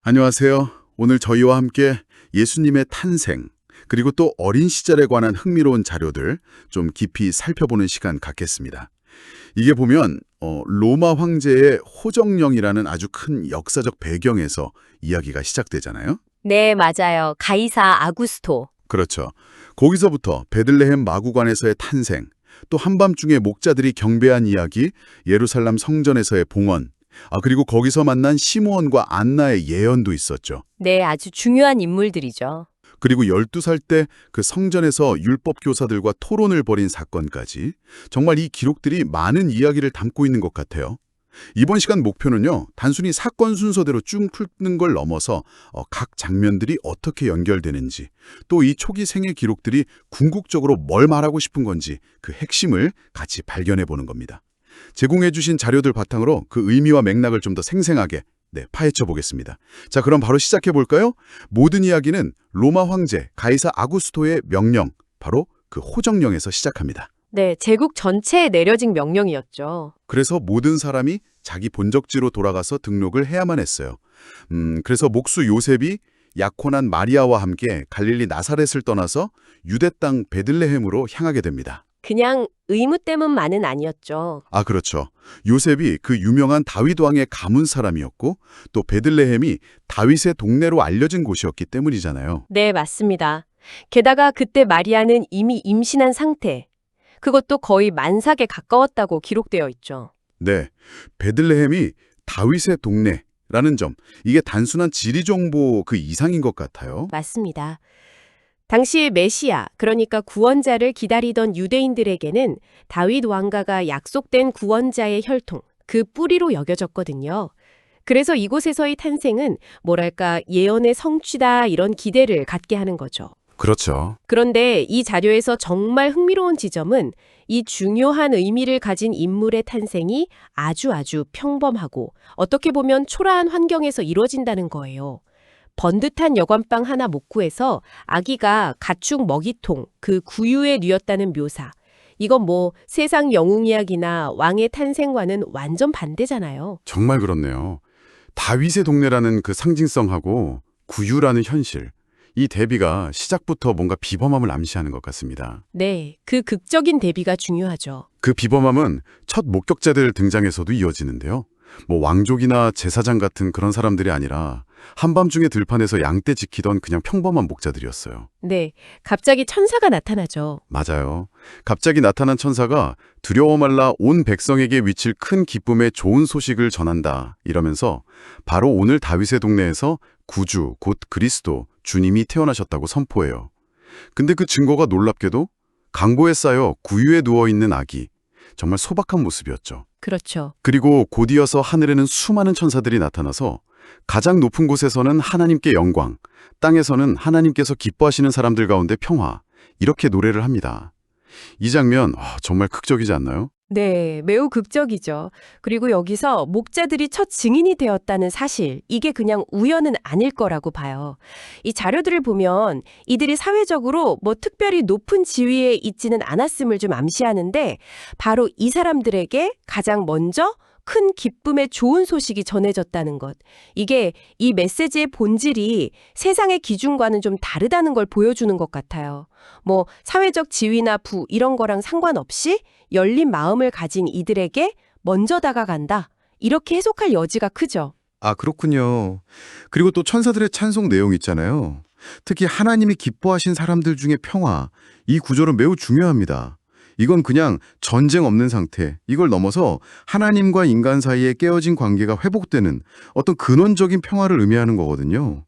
안녕하세요. 오늘 저희와 함께 예수님의 탄생, 그리고 또 어린 시절에 관한 흥미로운 자료들 좀 깊이 살펴보는 시간 갖겠습니다. 이게 보면 로마 황제의 호정령이라는 아주 큰 역사적 배경에서 이야기가 시작되잖아요. 네, 맞아요. 가이사 아구스토. 그렇죠. 거기서부터 베들레헴 마구간에서의 탄생, 또 한밤중에 목자들이 경배한 이야기, 예루살렘 성전에서의 봉헌, 그리고 거기서 만난 시므온과 안나의 예언도 있었죠. 네, 아주 중요한 인물들이죠. 그리고 12살 때 그 성전에서 율법 교사들과 토론을 벌인 사건까지 정말 이 기록들이 많은 이야기를 담고 있는 것 같아요. 이번 시간 목표는요, 단순히 사건 순서대로 쭉 푸는 걸 넘어서 각 장면들이 어떻게 연결되는지, 또 이 초기 생애 기록들이 궁극적으로 뭘 말하고 싶은 건지 그 핵심을 같이 발견해 보는 겁니다. 제공해 주신 자료들 바탕으로 그 의미와 맥락을 좀 더 생생하게 파헤쳐 보겠습니다. 자, 그럼 바로 시작해 볼까요? 모든 이야기는 로마 황제 가이사 아구스토의 명령, 바로 그 호정령에서 시작합니다. 네, 제국 전체에 내려진 명령이었죠. 그래서 모든 사람이 자기 본적지로 돌아가서 등록을 해야만 했어요. 그래서 목수 요셉이 약혼한 마리아와 함께 갈릴리 나사렛을 떠나서 유대 땅 베들레헴으로 향하게 됩니다. 그냥 의무 때문만은 아니었죠. 그렇죠. 요셉이 그 유명한 다윗 왕의 가문 사람이었고, 또 베들레헴이 다윗의 동네로 알려진 곳이었기 때문이잖아요. 네, 맞습니다. 게다가 그때 마리아는 이미 임신한 상태. 그것도 거의 만삭에 가까웠다고 기록되어 있죠. 네, 베들레헴이 다윗의 동네라는 점, 이게 단순한 지리 정보 그 이상인 것 같아요. 맞습니다. 당시 메시아, 그러니까 구원자를 기다리던 유대인들에게는 다윗 왕가가 약속된 구원자의 혈통, 그 뿌리로 여겨졌거든요. 그래서 이곳에서의 탄생은 뭐랄까 예언의 성취다 이런 기대를 갖게 하는 거죠. 그렇죠. 그런데 이 자료에서 정말 흥미로운 지점은 이 중요한 의미를 가진 인물의 탄생이 아주 평범하고 어떻게 보면 초라한 환경에서 이루어진다는 거예요. 번듯한 여관방 하나 못 구해서 아기가 가축 먹이통, 그 구유에 누였다는 묘사. 이건 뭐 세상 영웅 이야기나 왕의 탄생과는 완전 반대잖아요. 정말 그렇네요. 다윗의 동네라는 그 상징성하고 구유라는 현실, 이 대비가 시작부터 뭔가 비범함을 암시하는 것 같습니다. 네, 그 극적인 대비가 중요하죠. 그 비범함은 첫 목격자들 등장에서도 이어지는데요. 뭐 왕족이나 제사장 같은 그런 사람들이 아니라 한밤중에 들판에서 양떼 지키던 그냥 평범한 목자들이었어요. 네, 갑자기 천사가 나타나죠. 맞아요. 갑자기 나타난 천사가 두려워 말라 온 백성에게 미칠 큰 기쁨의 좋은 소식을 전한다 이러면서 바로 오늘 다윗의 동네에서 구주, 곧 그리스도, 주님이 태어나셨다고 선포해요. 근데 그 증거가 놀랍게도 강보에 쌓여 구유에 누워있는 아기, 정말 소박한 모습이었죠. 그렇죠. 그리고 곧이어서 하늘에는 수많은 천사들이 나타나서 가장 높은 곳에서는 하나님께 영광, 땅에서는 하나님께서 기뻐하시는 사람들 가운데 평화, 이렇게 노래를 합니다. 이 장면 정말 극적이지 않나요? 네, 매우 극적이죠. 그리고 여기서 목자들이 첫 증인이 되었다는 사실, 이게 그냥 우연은 아닐 거라고 봐요. 이 자료들을 보면 이들이 사회적으로 뭐 특별히 높은 지위에 있지는 않았음을 좀 암시하는데 바로 이 사람들에게 가장 먼저 큰 기쁨의 좋은 소식이 전해졌다는 것. 이게 이 메시지의 본질이 세상의 기준과는 좀 다르다는 걸 보여주는 것 같아요. 뭐 사회적 지위나 부 이런 거랑 상관없이 열린 마음을 가진 이들에게 먼저 다가간다. 이렇게 해석할 여지가 크죠. 그렇군요. 그리고 또 천사들의 찬송 내용 있잖아요. 특히 하나님이 기뻐하신 사람들 중에 평화, 이 구절은 매우 중요합니다. 이건 그냥 전쟁 없는 상태, 이걸 넘어서 하나님과 인간 사이에 깨어진 관계가 회복되는 어떤 근원적인 평화를 의미하는 거거든요.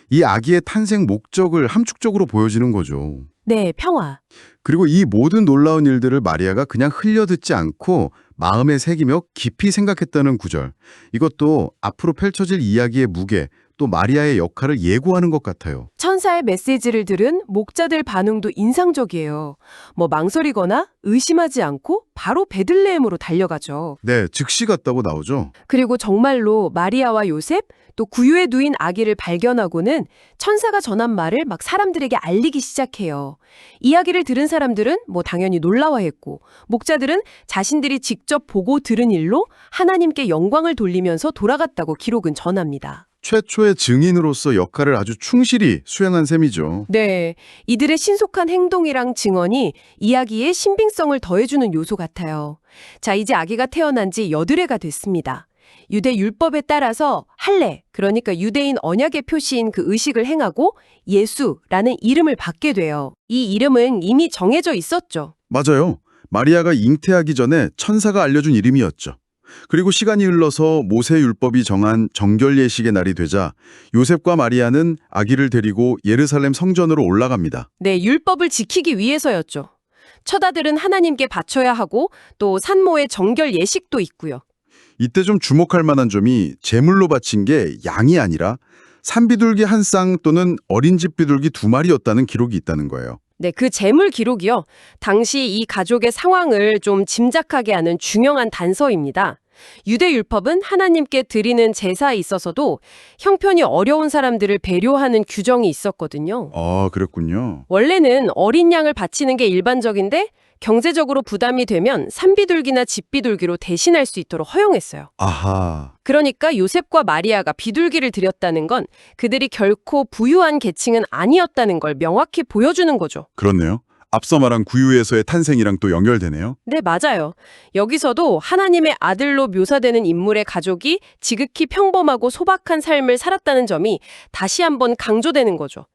이 아기의 탄생 목적을 함축적으로 보여지는 거죠. 네, 평화. 그리고 이 모든 놀라운 일들을 마리아가 그냥 흘려듣지 않고 마음에 새기며 깊이 생각했다는 구절. 이것도 앞으로 펼쳐질 이야기의 무게, 또 마리아의 역할을 예고하는 것 같아요. 천사의 메시지를 들은 목자들 반응도 인상적이에요. 뭐 망설이거나 의심하지 않고 바로 베들레헴으로 달려가죠. 네, 즉시 같다고 나오죠. 그리고 정말로 마리아와 요셉, 또 구유에 누인 아기를 발견하고는 천사가 전한 말을 막 사람들에게 알리기 시작해요. 이야기를 들은 사람들은 뭐 당연히 놀라워했고, 목자들은 자신들이 직접 보고 들은 일로 하나님께 영광을 돌리면서 돌아갔다고 기록은 전합니다. 최초의 증인으로서 역할을 아주 충실히 수행한 셈이죠. 네, 이들의 신속한 행동이랑 증언이 이야기의 신빙성을 더해주는 요소 같아요. 자, 이제 아기가 태어난 지 8회가 됐습니다. 유대 율법에 따라서 할례, 그러니까 유대인 언약의 표시인 그 의식을 행하고 예수라는 이름을 받게 돼요. 이 이름은 이미 정해져 있었죠. 맞아요. 마리아가 잉태하기 전에 천사가 알려준 이름이었죠. 그리고 시간이 흘러서 모세 율법이 정한 정결 예식의 날이 되자 요셉과 마리아는 아기를 데리고 예루살렘 성전으로 올라갑니다. 네, 율법을 지키기 위해서였죠. 처다들은 하나님께 바쳐야 하고 또 산모의 정결 예식도 있고요. 이때 좀 주목할 만한 점이 제물로 바친 게 양이 아니라 산비둘기 한 쌍 또는 어린 집 비둘기 2마리였다는 기록이 있다는 거예요. 네, 그 제물 기록이요. 당시 이 가족의 상황을 좀 짐작하게 하는 중요한 단서입니다. 유대 율법은 하나님께 드리는 제사에 있어서도 형편이 어려운 사람들을 배려하는 규정이 있었거든요. 아, 그랬군요. 원래는 어린 양을 바치는 게 일반적인데 경제적으로 부담이 되면 산비둘기나 집비둘기로 대신할 수 있도록 허용했어요. 아하. 그러니까 요셉과 마리아가 비둘기를 드렸다는 건 그들이 결코 부유한 계층은 아니었다는 걸 명확히 보여주는 거죠. 그렇네요. 앞서 말한 구유에서의 탄생이랑 또 연결되네요. 네, 맞아요. 여기서도 하나님의 아들로 묘사되는 인물의 가족이 지극히 평범하고 소박한 삶을 살았다는 점이 다시 한번 강조되는 거죠.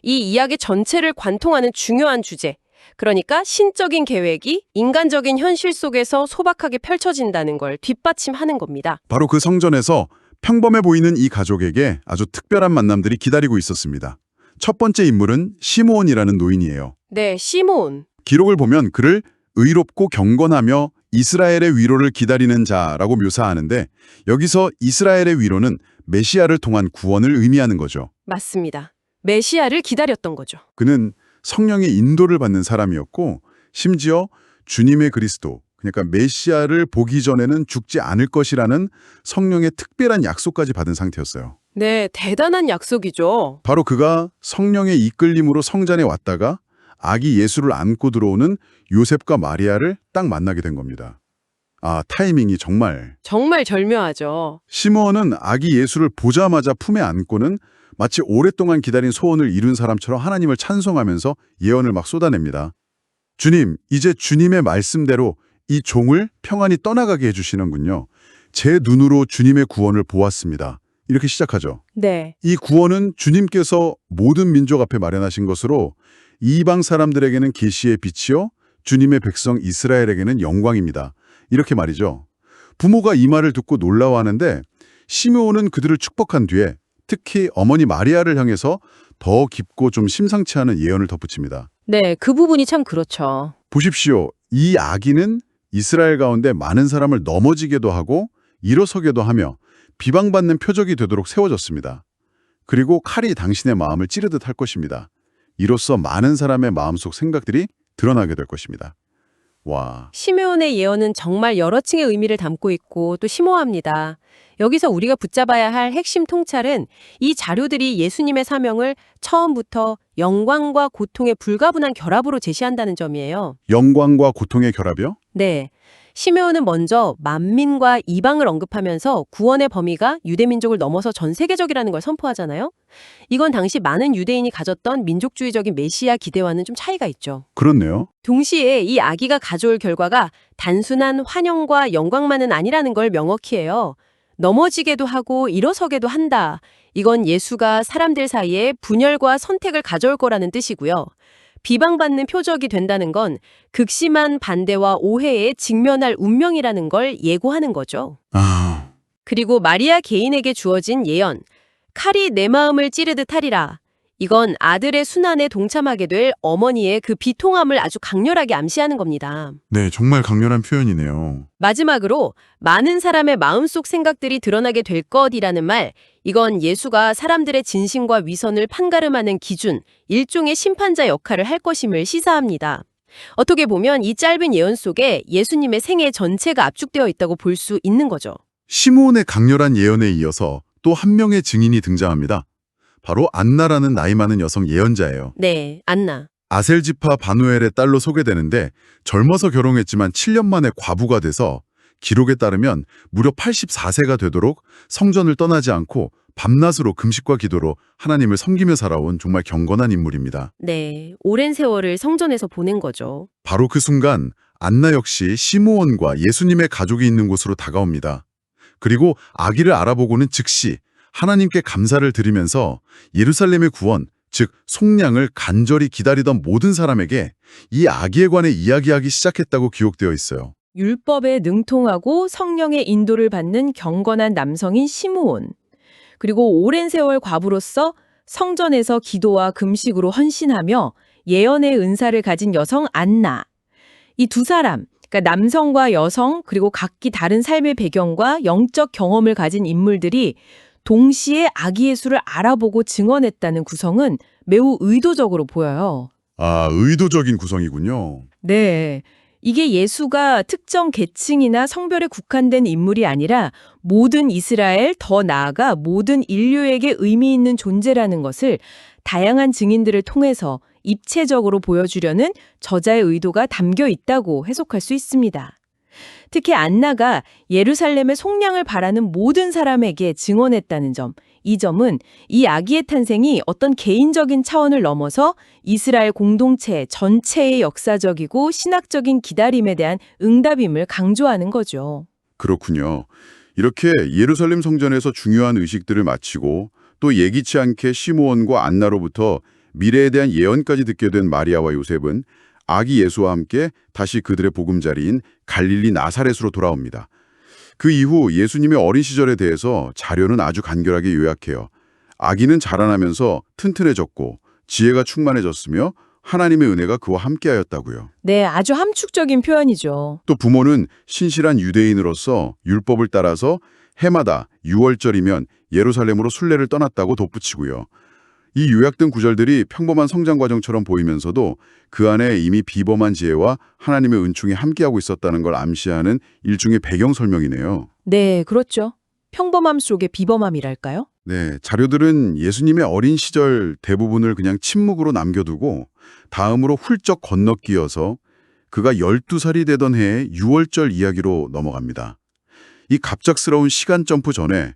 이 이야기 전체를 관통하는 중요한 주제, 그러니까 신적인 계획이 인간적인 현실 속에서 소박하게 펼쳐진다는 걸 뒷받침하는 겁니다. 바로 그 성전에서 평범해 보이는 이 가족에게 아주 특별한 만남들이 기다리고 있었습니다. 첫 번째 인물은 시므온이라는 노인이에요. 네, 시몬. 기록을 보면 그를 의롭고 경건하며 이스라엘의 위로를 기다리는 자라고 묘사하는데 여기서 이스라엘의 위로는 메시아를 통한 구원을 의미하는 거죠. 맞습니다. 메시아를 기다렸던 거죠. 그는 성령의 인도를 받는 사람이었고 심지어 주님의 그리스도, 그러니까 메시아를 보기 전에는 죽지 않을 것이라는 성령의 특별한 약속까지 받은 상태였어요. 네, 대단한 약속이죠. 바로 그가 성령의 이끌림으로 성전에 왔다가 아기 예수를 안고 들어오는 요셉과 마리아를 딱 만나게 된 겁니다. 아, 타이밍이 정말. 정말 절묘하죠. 시므온은 아기 예수를 보자마자 품에 안고는 마치 오랫동안 기다린 소원을 이룬 사람처럼 하나님을 찬송하면서 예언을 막 쏟아냅니다. 주님, 이제 주님의 말씀대로 이 종을 평안히 떠나가게 해주시는군요. 제 눈으로 주님의 구원을 보았습니다. 이렇게 시작하죠. 네. 이 구원은 주님께서 모든 민족 앞에 마련하신 것으로 이방 사람들에게는 계시의 빛이요 주님의 백성 이스라엘에게는 영광입니다. 이렇게 말이죠. 부모가 이 말을 듣고 놀라워하는데 시므온은 그들을 축복한 뒤에 특히 어머니 마리아를 향해서 더 깊고 좀 심상치 않은 예언을 덧붙입니다. 네, 그 부분이 참 그렇죠. 보십시오. 이 아기는 이스라엘 가운데 많은 사람을 넘어지게도 하고 일어서게도 하며 비방받는 표적이 되도록 세워졌습니다. 그리고 칼이 당신의 마음을 찌르듯 할 것입니다. 이로써 많은 사람의 마음속 생각들이 드러나게 될 것입니다. 와. 시므온의 예언은 정말 여러 층의 의미를 담고 있고 또 심오합니다. 여기서 우리가 붙잡아야 할 핵심 통찰은 이 자료들이 예수님의 사명을 처음부터 영광과 고통의 불가분한 결합으로 제시한다는 점이에요. 영광과 고통의 결합이요? 네. 시므온은 먼저 만민과 이방을 언급하면서 구원의 범위가 유대민족을 넘어서 전 세계적이라는 걸 선포하잖아요. 이건 당시 많은 유대인이 가졌던 민족주의적인 메시아 기대와는 좀 차이가 있죠. 그렇네요. 동시에 이 아기가 가져올 결과가 단순한 환영과 영광만은 아니라는 걸 명확히 해요. 넘어지게도 하고 일어서게도 한다. 이건 예수가 사람들 사이에 분열과 선택을 가져올 거라는 뜻이고요. 비방받는 표적이 된다는 건 극심한 반대와 오해에 직면할 운명이라는 걸 예고하는 거죠. 아, 그리고 마리아 개인에게 주어진 예언, 칼이 내 마음을 찌르듯 하리라. 이건 아들의 순환에 동참하게 될 어머니의 그 비통함을 아주 강렬하게 암시하는 겁니다. 네, 정말 강렬한 표현이네요. 마지막으로 많은 사람의 마음속 생각들이 드러나게 될 것이라는 말, 이건 예수가 사람들의 진심과 위선을 판가름하는 기준, 일종의 심판자 역할을 할 것임을 시사합니다. 어떻게 보면 이 짧은 예언 속에 예수님의 생애 전체가 압축되어 있다고 볼 수 있는 거죠. 시므온의 강렬한 예언에 이어서 또 한 명의 증인이 등장합니다. 바로 안나라는 나이 많은 여성 예언자예요. 네, 안나. 아셀지파 바누엘의 딸로 소개되는데 젊어서 결혼했지만 7년 만에 과부가 돼서 기록에 따르면 무려 84세가 되도록 성전을 떠나지 않고 밤낮으로 금식과 기도로 하나님을 섬기며 살아온 정말 경건한 인물입니다. 네, 오랜 세월을 성전에서 보낸 거죠. 바로 그 순간 안나 역시 시므온과 예수님의 가족이 있는 곳으로 다가옵니다. 그리고 아기를 알아보고는 즉시 하나님께 감사를 드리면서 예루살렘의 구원, 즉 속량을 간절히 기다리던 모든 사람에게 이 아기에 관해 이야기하기 시작했다고 기록되어 있어요. 율법에 능통하고 성령의 인도를 받는 경건한 남성인 시므온, 그리고 오랜 세월 과부로서 성전에서 기도와 금식으로 헌신하며 예언의 은사를 가진 여성 안나. 이 두 사람, 그러니까 남성과 여성 그리고 각기 다른 삶의 배경과 영적 경험을 가진 인물들이 동시에 아기 예수를 알아보고 증언했다는 구성은 매우 의도적으로 보여요. 아, 의도적인 구성이군요. 네. 이게 예수가 특정 계층이나 성별에 국한된 인물이 아니라 모든 이스라엘, 더 나아가 모든 인류에게 의미 있는 존재라는 것을 다양한 증인들을 통해서 입체적으로 보여주려는 저자의 의도가 담겨 있다고 해석할 수 있습니다. 특히 안나가 예루살렘의 속량을 바라는 모든 사람에게 증언했다는 점, 이 점은 이 아기의 탄생이 어떤 개인적인 차원을 넘어서 이스라엘 공동체 전체의 역사적이고 신학적인 기다림에 대한 응답임을 강조하는 거죠. 그렇군요. 이렇게 예루살렘 성전에서 중요한 의식들을 마치고 또 예기치 않게 시므온과 안나로부터 미래에 대한 예언까지 듣게 된 마리아와 요셉은 아기 예수와 함께 다시 그들의 보금자리인 갈릴리 나사렛으로 돌아옵니다. 그 이후 예수님의 어린 시절에 대해서 자료는 아주 간결하게 요약해요. 아기는 자라나면서 튼튼해졌고 지혜가 충만해졌으며 하나님의 은혜가 그와 함께하였다고요. 네, 아주 함축적인 표현이죠. 또 부모는 신실한 유대인으로서 율법을 따라서 해마다 6월절이면 예루살렘으로 순례를 떠났다고 덧붙이고요. 이 요약된 구절들이 평범한 성장 과정처럼 보이면서도 그 안에 이미 비범한 지혜와 하나님의 은총이 함께하고 있었다는 걸 암시하는 일종의 배경 설명이네요. 네, 그렇죠. 평범함 속의 비범함이랄까요? 네, 자료들은 예수님의 어린 시절 대부분을 그냥 침묵으로 남겨두고 다음으로 훌쩍 건너뛰어서 그가 12살이 되던 해의 6월절 이야기로 넘어갑니다. 이 갑작스러운 시간 점프 전에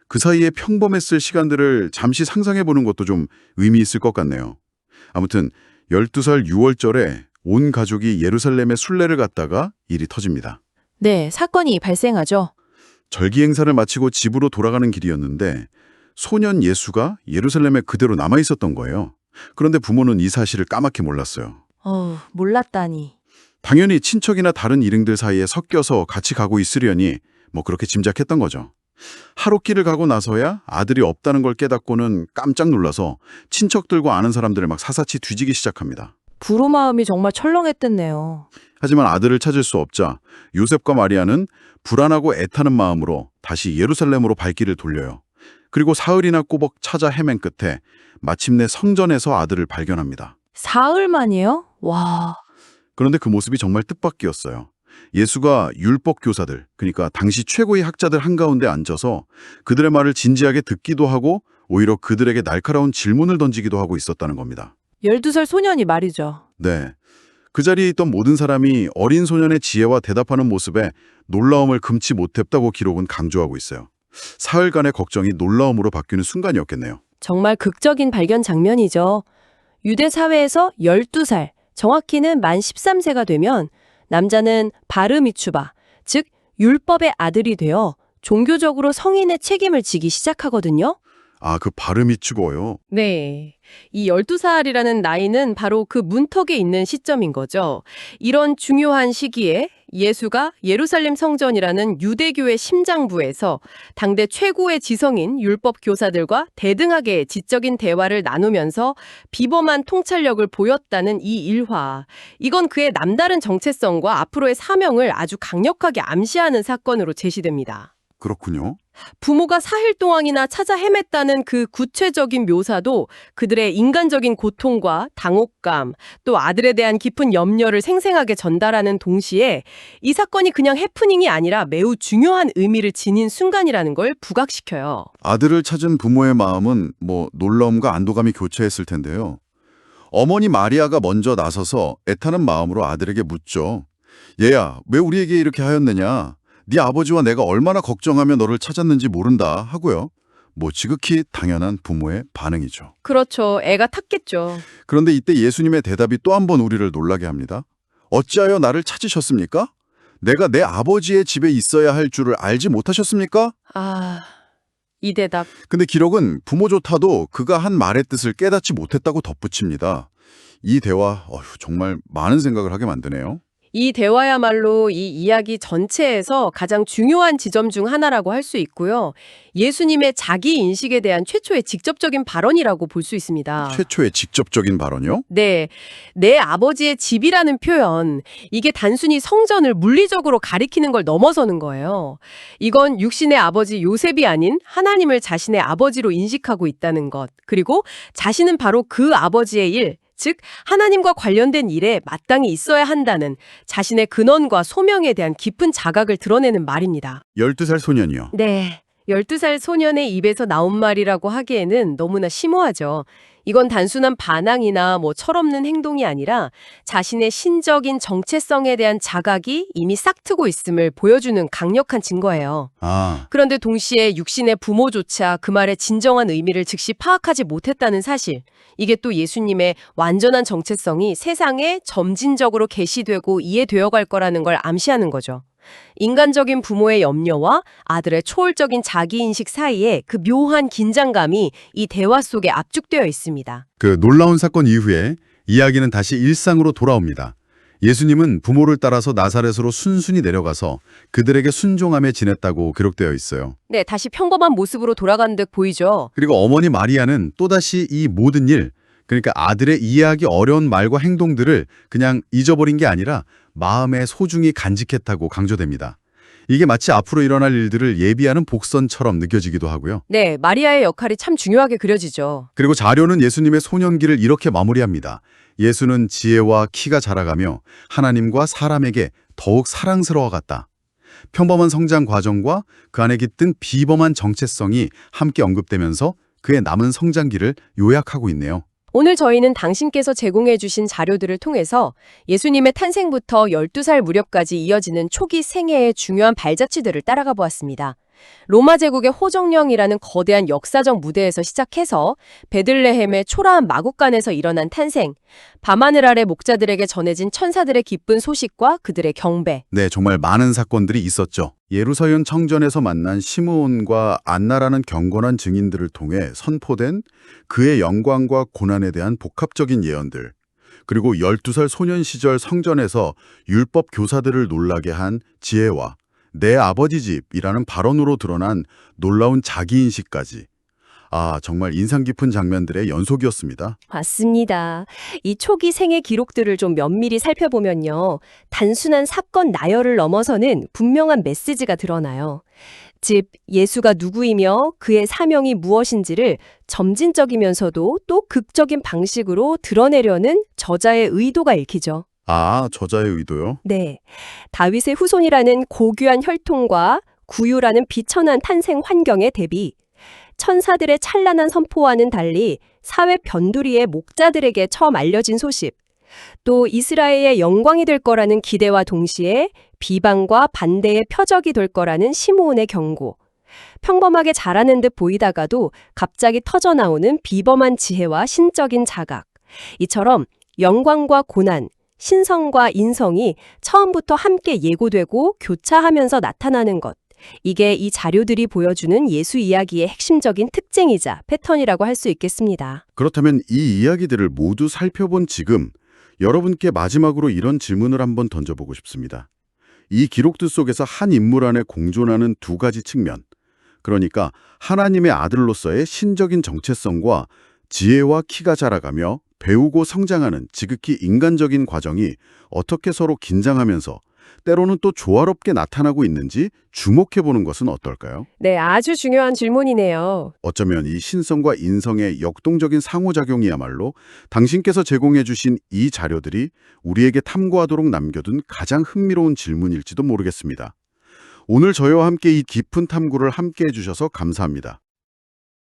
그 사이에 평범했을 시간들을 잠시 상상해보는 것도 좀 의미 있을 것 같네요. 아무튼 12살 6월절에 온 가족이 예루살렘에 순례를 갔다가 일이 터집니다. 네, 사건이 발생하죠. 절기 행사를 마치고 집으로 돌아가는 길이었는데 소년 예수가 예루살렘에 그대로 남아있었던 거예요. 그런데 부모는 이 사실을 까맣게 몰랐어요. 몰랐다니. 당연히 친척이나 다른 일행들 사이에 섞여서 같이 가고 있으려니 뭐 그렇게 짐작했던 거죠. 하룻길을 가고 나서야 아들이 없다는 걸 깨닫고는 깜짝 놀라서 친척들과 아는 사람들을 막 사사치 뒤지기 시작합니다. 부모 마음이 정말 철렁했댔네요. 하지만 아들을 찾을 수 없자 요셉과 마리아는 불안하고 애타는 마음으로 다시 예루살렘으로 발길을 돌려요. 그리고 사흘이나 꼬박 찾아 헤맨 끝에 마침내 성전에서 아들을 발견합니다. 사흘 만이에요? 와. 그런데 그 모습이 정말 뜻밖이었어요. 예수가 율법 교사들, 그러니까 당시 최고의 학자들 한가운데 앉아서 그들의 말을 진지하게 듣기도 하고 오히려 그들에게 날카로운 질문을 던지기도 하고 있었다는 겁니다. 12살 소년이 말이죠. 네. 그 자리에 있던 모든 사람이 어린 소년의 지혜와 대답하는 모습에 놀라움을 금치 못했다고 기록은 강조하고 있어요. 사흘간의 걱정이 놀라움으로 바뀌는 순간이었겠네요. 정말 극적인 발견 장면이죠. 유대 사회에서 12살, 정확히는 만 13세가 되면 남자는 바르미추바, 즉 율법의 아들이 되어 종교적으로 성인의 책임을 지기 시작하거든요. 아, 그 발음이 죽어요. 네. 이 12살이라는 나이는 바로 그 문턱에 있는 시점인 거죠. 이런 중요한 시기에 예수가 예루살렘 성전이라는 유대교의 심장부에서 당대 최고의 지성인 율법 교사들과 대등하게 지적인 대화를 나누면서 비범한 통찰력을 보였다는 이 일화. 이건 그의 남다른 정체성과 앞으로의 사명을 아주 강력하게 암시하는 사건으로 제시됩니다. 그렇군요. 부모가 사흘 동안이나 찾아 헤맸다는 그 구체적인 묘사도 그들의 인간적인 고통과 당혹감, 또 아들에 대한 깊은 염려를 생생하게 전달하는 동시에 이 사건이 그냥 해프닝이 아니라 매우 중요한 의미를 지닌 순간이라는 걸 부각시켜요. 아들을 찾은 부모의 마음은 놀라움과 안도감이 교차했을 텐데요. 어머니 마리아가 먼저 나서서 애타는 마음으로 아들에게 묻죠. 얘야, 왜 우리에게 이렇게 하였느냐? 네 아버지와 내가 얼마나 걱정하며 너를 찾았는지 모른다 하고요. 뭐 지극히 당연한 부모의 반응이죠. 그렇죠. 애가 탔겠죠. 그런데 이때 예수님의 대답이 또 한 번 우리를 놀라게 합니다. 어찌하여 나를 찾으셨습니까? 내가 내 아버지의 집에 있어야 할 줄을 알지 못하셨습니까? 아, 이 대답. 근데 기록은 부모조차도 그가 한 말의 뜻을 깨닫지 못했다고 덧붙입니다. 이 대화 정말 많은 생각을 하게 만드네요. 이 대화야말로 이 이야기 전체에서 가장 중요한 지점 중 하나라고 할 수 있고요. 예수님의 자기 인식에 대한 최초의 직접적인 발언이라고 볼 수 있습니다. 최초의 직접적인 발언이요? 네, 내 아버지의 집이라는 표현, 이게 단순히 성전을 물리적으로 가리키는 걸 넘어서는 거예요. 이건 육신의 아버지 요셉이 아닌 하나님을 자신의 아버지로 인식하고 있다는 것, 그리고 자신은 바로 그 아버지의 일, 즉 하나님과 관련된 일에 마땅히 있어야 한다는 자신의 근원과 소명에 대한 깊은 자각을 드러내는 말입니다. 12살 소년이요. 네, 12살 소년의 입에서 나온 말이라고 하기에는 너무나 심오하죠. 이건 단순한 반항이나 철없는 행동이 아니라 자신의 신적인 정체성에 대한 자각이 이미 싹트고 있음을 보여주는 강력한 증거예요. 그런데 동시에 육신의 부모조차 그 말의 진정한 의미를 즉시 파악하지 못했다는 사실, 이게 또 예수님의 완전한 정체성이 세상에 점진적으로 계시되고 이해되어 갈 거라는 걸 암시하는 거죠. 인간적인 부모의 염려와 아들의 초월적인 자기인식 사이에 그 묘한 긴장감이 이 대화 속에 압축되어 있습니다. 그 놀라운 사건 이후에 이야기는 다시 일상으로 돌아옵니다. 예수님은 부모를 따라서 나사렛으로 순순히 내려가서 그들에게 순종하며 지냈다고 기록되어 있어요. 네, 다시 평범한 모습으로 돌아간 듯 보이죠. 그리고 어머니 마리아는 또다시 이 모든 일, 그러니까 아들의 이해하기 어려운 말과 행동들을 그냥 잊어버린 게 아니라 마음에 소중히 간직했다고 강조됩니다. 이게 마치 앞으로 일어날 일들을 예비하는 복선처럼 느껴지기도 하고요. 네, 마리아의 역할이 참 중요하게 그려지죠. 그리고 자료는 예수님의 소년기를 이렇게 마무리합니다. 예수는 지혜와 키가 자라가며 하나님과 사람에게 더욱 사랑스러워갔다. 평범한 성장 과정과 그 안에 깃든 비범한 정체성이 함께 언급되면서 그의 남은 성장기를 요약하고 있네요. 오늘 저희는 당신께서 제공해 주신 자료들을 통해서 예수님의 탄생부터 12살 무렵까지 이어지는 초기 생애의 중요한 발자취들을 따라가 보았습니다. 로마 제국의 호정령이라는 거대한 역사적 무대에서 시작해서 베들레헴의 초라한 마국간에서 일어난 탄생, 밤하늘 아래 목자들에게 전해진 천사들의 기쁜 소식과 그들의 경배. 네, 정말 많은 사건들이 있었죠. 예루살렘 청전에서 만난 시므온과 안나라는 경건한 증인들을 통해 선포된 그의 영광과 고난에 대한 복합적인 예언들, 그리고 12살 소년 시절 성전에서 율법 교사들을 놀라게 한 지혜와 내 아버지 집이라는 발언으로 드러난 놀라운 자기인식까지. 정말 인상 깊은 장면들의 연속이었습니다. 맞습니다. 이 초기 생애 기록들을 좀 면밀히 살펴보면요. 단순한 사건 나열을 넘어서는 분명한 메시지가 드러나요. 즉, 예수가 누구이며 그의 사명이 무엇인지를 점진적이면서도 또 극적인 방식으로 드러내려는 저자의 의도가 읽히죠. 저자의 의도요? 네. 다윗의 후손이라는 고귀한 혈통과 구유라는 비천한 탄생 환경의 대비, 천사들의 찬란한 선포와는 달리 사회 변두리의 목자들에게 처음 알려진 소식, 또 이스라엘의 영광이 될 거라는 기대와 동시에 비방과 반대의 표적이 될 거라는 시므온의 경고, 평범하게 자라는 듯 보이다가도 갑자기 터져나오는 비범한 지혜와 신적인 자각, 이처럼 영광과 고난, 신성과 인성이 처음부터 함께 예고되고 교차하면서 나타나는 것. 이게 이 자료들이 보여주는 예수 이야기의 핵심적인 특징이자 패턴이라고 할 수 있겠습니다. 그렇다면 이 이야기들을 모두 살펴본 지금 여러분께 마지막으로 이런 질문을 한번 던져보고 싶습니다. 이 기록들 속에서 한 인물 안에 공존하는 두 가지 측면, 그러니까 하나님의 아들로서의 신적인 정체성과 지혜와 키가 자라가며 배우고 성장하는 지극히 인간적인 과정이 어떻게 서로 긴장하면서 때로는 또 조화롭게 나타나고 있는지 주목해보는 것은 어떨까요? 네, 아주 중요한 질문이네요. 어쩌면 이 신성과 인성의 역동적인 상호작용이야말로 당신께서 제공해 주신 이 자료들이 우리에게 탐구하도록 남겨둔 가장 흥미로운 질문일지도 모르겠습니다. 오늘 저희와 함께 이 깊은 탐구를 함께 해주셔서 감사합니다.